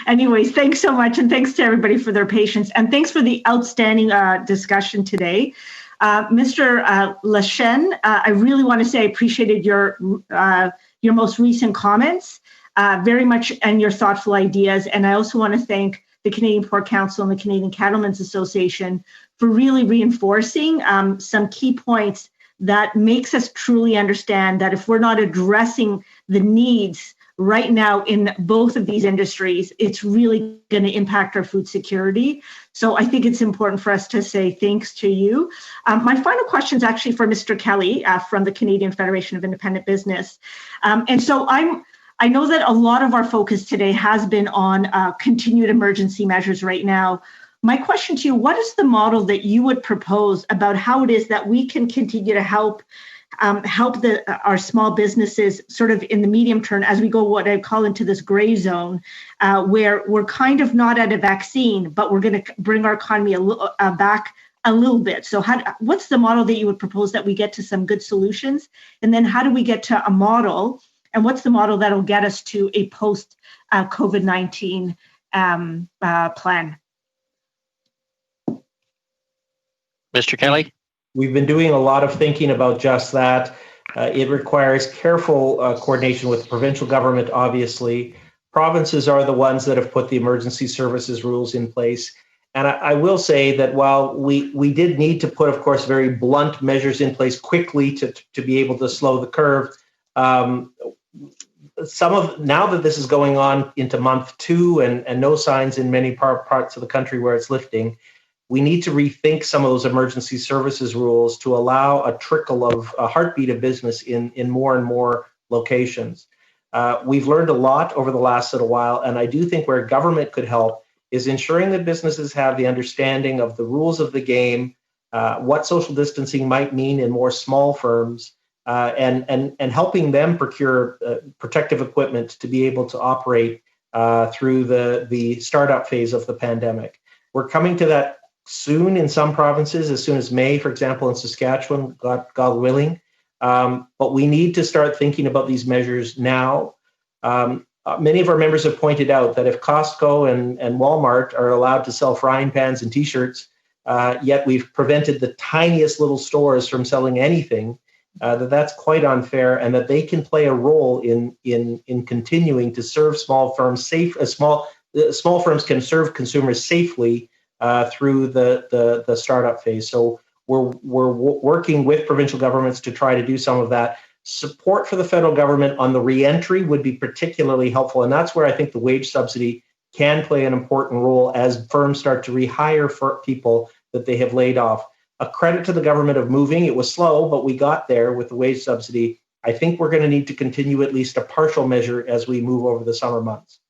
Anyways, thanks so much. And thanks to everybody for their patience. And thanks for the outstanding discussion today. Mr. Lachenne, I really want to say I appreciated your most recent comments very much and your thoughtful ideas. And I also want to thank the Canadian Pork Council and the Canadian Cattlemen's Association for really reinforcing some key points that makes us truly understand that if we're not addressing the needs right now in both of these industries, it's really going to impact our food security. So I think it's important for us to say thanks to you. My final question is actually for Mr. Kelly from the Canadian Federation of Independent Business. And so I know that a lot of our focus today has been on continued emergency measures right now. My question to you, what is the model that you would propose about how it is that we can continue to help our small businesses sort of in the medium term as we go what I call into this gray zone where we're kind of not at a vaccine, but we're going to bring our economy back a little bit. So what's the model that you would propose that we get to some good solutions? And then how do we get to a model? And what's the model that'll get us to a post-COVID-19 plan? Mr. Kelly? We've been doing a lot of thinking about just that. It requires careful coordination with the provincial government, obviously. Provinces are the ones that have put the emergency services rules in place. And I will say that while we did need to put, of course, very blunt measures in place quickly to be able to slow the curve, now that this is going on into month 2 and no signs in many parts of the country where it's lifting, we need to rethink some of those emergency services rules to allow a trickle of a heartbeat of business in more and more locations. We've learned a lot over the last little while, and I do think where government could help is ensuring that businesses have the understanding of the rules of the game, what social distancing might mean in more small firms, and helping them procure protective equipment to be able to operate through the startup phase of the pandemic. We're coming to that soon in some provinces, as soon as May, for example, in Saskatchewan, God willing. But we need to start thinking about these measures now. Many of our members have pointed out that if Costco and Walmart are allowed to sell frying pans and T-shirts, yet we've prevented the tiniest little stores from selling anything, that's quite unfair, and that they can play a role in continuing to serve small firms small firms can serve consumers safely through the startup phase. So we're working with provincial governments to try to do some of that. Support for the federal government on the reentry would be particularly helpful, and that's where I think the wage subsidy can play an important role as firms start to rehire for people that they have laid off. A credit to the government of moving. It was slow, but we got there with the wage subsidy. I think we're going to need to continue at least a partial measure as we move over the summer months.